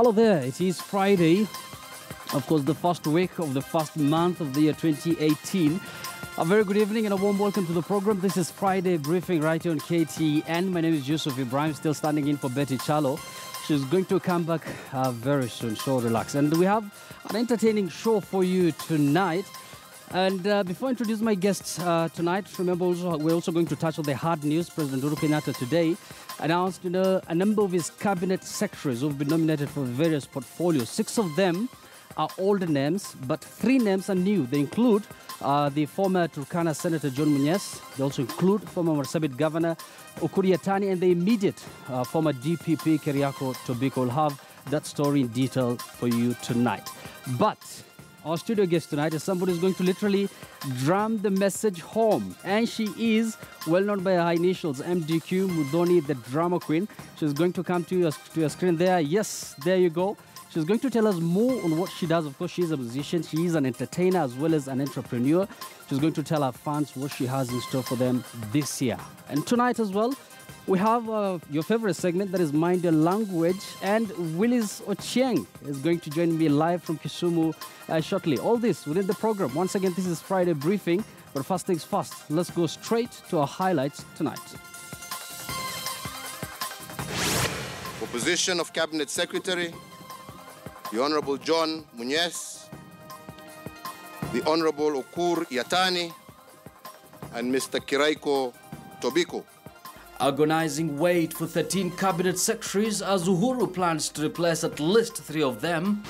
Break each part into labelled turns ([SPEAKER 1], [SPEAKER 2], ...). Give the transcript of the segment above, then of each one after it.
[SPEAKER 1] Hello there, it is Friday, of course the first week of the first month of the year 2018. A very good evening and a warm welcome to the program. This is Friday Briefing right here on KTN. My name is Yusuf Ibrahim, still standing in for Betty Chalo. She's going to come back very soon, so relax. And we have an entertaining show for you tonight. And before I introduce my guests tonight, remember we're also going to touch on the hard news. President Uhuru Kenyatta today announced a number of his cabinet secretaries who have been nominated for various portfolios. 6 of them are older names, but 3 names are new. They include the former Turkana Senator John Munyes. They also include former Marsabit Governor Uhuru Yatani and the immediate former DPP Keriako Tobiko. We'll have that story in detail for you tonight. But our studio guest tonight is somebody who's going to literally drum the message home. And she is well known by her initials, MDQ Mudhoni, the drama queen. She's going to come to your screen there. Yes, there you go. She's going to tell us more on what she does. Of course, she's a musician. She is an entertainer as well as an entrepreneur. She's going to tell our fans what she has in store for them this year. And tonight as well, we have your favorite segment, that is Mind Your Language. And Willis Ochieng is going to join me live from Kisumu shortly. All this within the program. Once again, this is Friday Briefing. But first things first, let's go straight to our highlights tonight.
[SPEAKER 2] For position of Cabinet Secretary, the Honorable John Munyes, the Honorable Uhuru Yatani, and Mr. Keriako Tobiko.
[SPEAKER 1] Agonizing wait for 13 cabinet secretaries as Uhuru plans to replace at least 3 of them.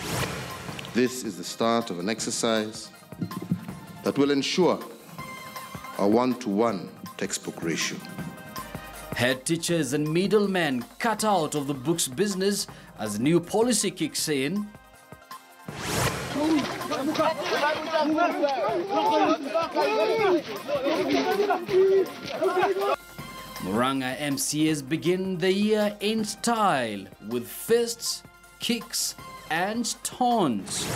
[SPEAKER 2] This is the start of an exercise that will ensure a 1-to-1 textbook ratio.
[SPEAKER 1] Head teachers and middlemen cut out of the books business as new policy kicks in. Muranga MCAs begin the year in style with fists, kicks and taunts.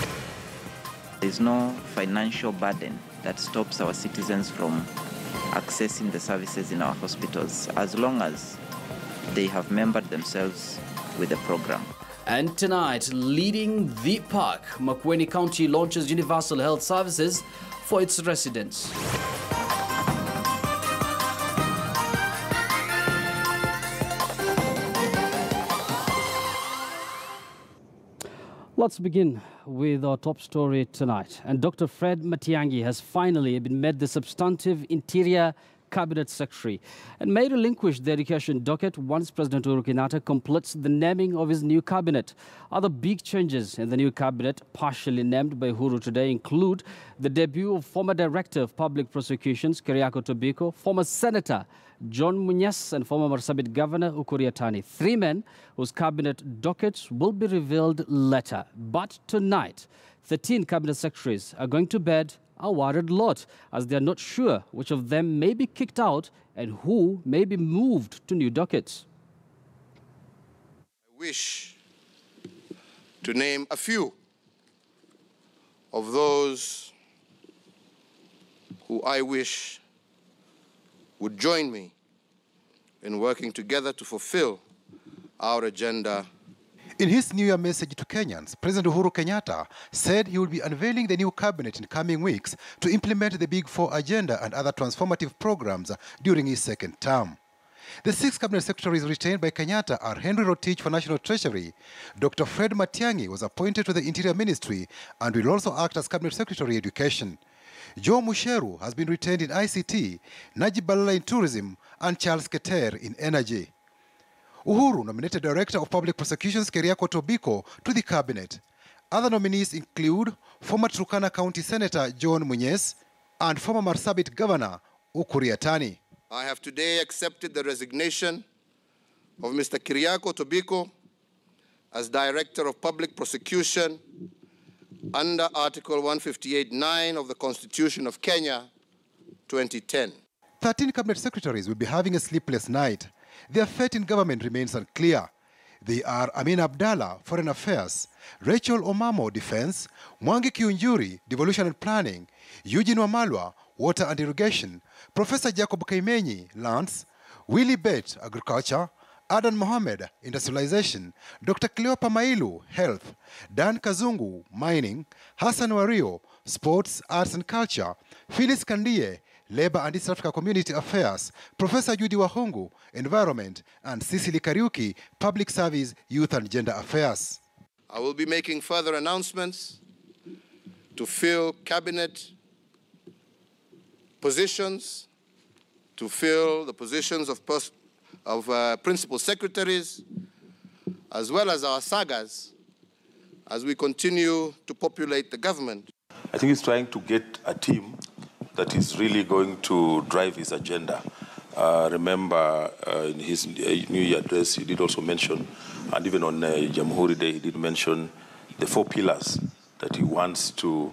[SPEAKER 3] There is no financial burden that stops our citizens from accessing the services in our hospitals as long as they have membered themselves with the program.
[SPEAKER 1] And tonight, leading the park, Makueni County launches universal health services for its residents. Let's begin with our top story tonight. And Dr. Fred Matiang'i has finally been made the substantive Interior Cabinet Secretary and may relinquish the education docket once President Uhuru Kenyatta completes the naming of his new cabinet. Other big changes in the new cabinet, partially named by Uhuru today, include the debut of former Director of Public Prosecutions, Keriako Tobiko, former Senator John Munyes, and former Marsabit Governor Uhuru Yatani. 3 men whose cabinet dockets will be revealed later. But tonight, 13 cabinet secretaries are going to bed a worried lot, as they are not sure which of them may be kicked out and who may be moved to new dockets.
[SPEAKER 2] I wish to name a few of those who I wish would join me in working together to fulfill our agenda.
[SPEAKER 4] In his New Year message to Kenyans, President Uhuru Kenyatta said he will be unveiling the new cabinet in coming weeks to implement the Big Four agenda and other transformative programs during his second term. The 6 cabinet secretaries retained by Kenyatta are Henry Rotich for National Treasury. Dr. Fred Matiang'i was appointed to the Interior Ministry and will also act as Cabinet Secretary Education. Joe Musheru has been retained in ICT, Najib Balala in Tourism, and Charles Keter in Energy. Uhuru nominated Director of Public Prosecutions Keriako Tobiko to the cabinet. Other nominees include former Turkana County Senator John Munyes and former Marsabit Governor Uhuru Yatani.
[SPEAKER 2] I have today accepted the resignation of Mr. Keriako Tobiko as Director of Public Prosecution under Article 158(9) of the Constitution of Kenya, 2010.
[SPEAKER 4] 13 cabinet secretaries will be having a sleepless night. Their fate in government remains unclear. They are Amin Abdallah, Foreign Affairs, Rachel Omamo, Defense, Mwangi Kiunjuri, Devolution and Planning, Eugene Wamalwa, Water and Irrigation, Professor Jacob Kaimenyi, Lands, Willie Bett, Agriculture, Adan Mohammed, Industrialization, Dr. Cleopa Mailu, Health, Dan Kazungu, Mining, Hassan Wario, Sports, Arts and Culture, Phyllis Kandie, Labor and East Africa Community Affairs, Professor Judy Wahungu, Environment, and Cecily Kariuki, Public Service, Youth and Gender Affairs.
[SPEAKER 2] I will be making further announcements to fill cabinet positions, to fill the positions of principal secretaries, as well as our sagas, as we continue to populate the government.
[SPEAKER 5] I think he's trying to get a team that is really going to drive his agenda. Remember, in his New Year address, he did also mention, and even on Jamhuri Day, he did mention the 4 pillars that he wants to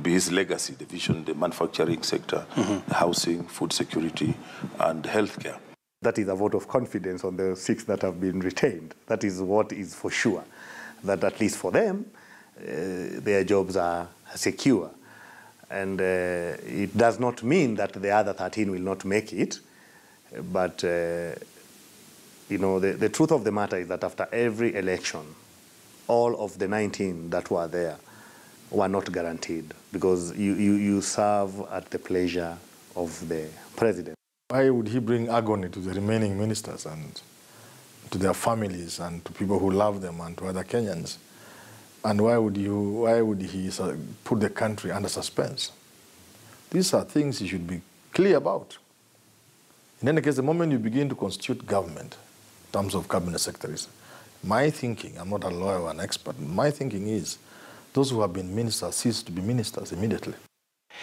[SPEAKER 5] be his legacy: the vision, the manufacturing sector, the housing, food security, and healthcare.
[SPEAKER 6] That is a vote of confidence on the 6 that have been retained. That is what is for sure, that at least for them, their jobs are secure. And it does not mean that the other 13 will not make it, but you know, the truth of the matter is that after every election, all of the 19 that were there were not guaranteed, because you serve at the pleasure of the president.
[SPEAKER 7] Why would he bring agony to the remaining ministers and to their families and to people who love them and to other Kenyans? And why would he put the country under suspense? These are things you should be clear about. In any case, the moment you begin to constitute government in terms of cabinet secretaries, my thinking, I'm not a lawyer or an expert, my thinking is those who have been ministers cease to be ministers immediately.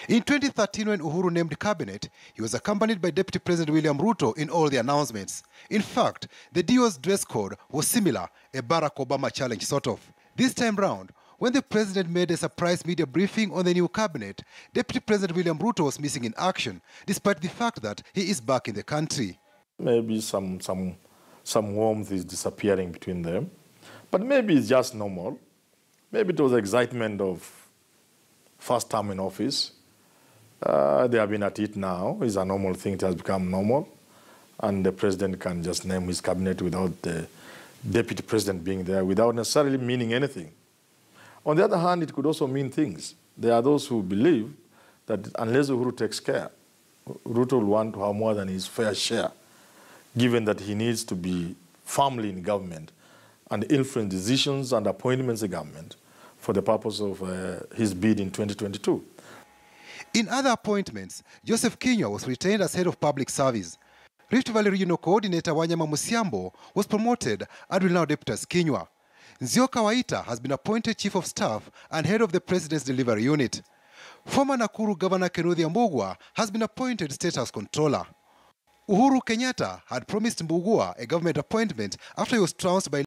[SPEAKER 4] In 2013, when Uhuru named cabinet, he was accompanied by Deputy President William Ruto in all the announcements. In fact, the duo's dress code was similar, a Barack Obama challenge sort of. This time round, when the president made a surprise media briefing on the new cabinet, Deputy President William Ruto was missing in action, despite the fact that he is back in the country.
[SPEAKER 7] Maybe some warmth is disappearing between them, but maybe it's just normal. Maybe it was excitement of first term in office. They have been at it now. It's a normal thing. It has become normal. And the president can just name his cabinet without the deputy president being there, without necessarily meaning anything. On the other hand, it could also mean things. There are those who believe that unless Uhuru takes care, Ruto will want to have more than his fair share, given that he needs to be firmly in government and influence decisions and appointments in government for the purpose of his bid in 2022.
[SPEAKER 4] In other appointments, Joseph Kinyua was retained as head of public service. Rift Valley Regional Coordinator Wanyama Musiambo was promoted and will now deputize Kinyua. Nzioka Waita has been appointed Chief of Staff and head of the President's Delivery Unit. Former Nakuru Governor Kenneth Mbugua has been appointed State House Controller. Uhuru Kenyatta had promised Mbugua a government appointment after he was trounced by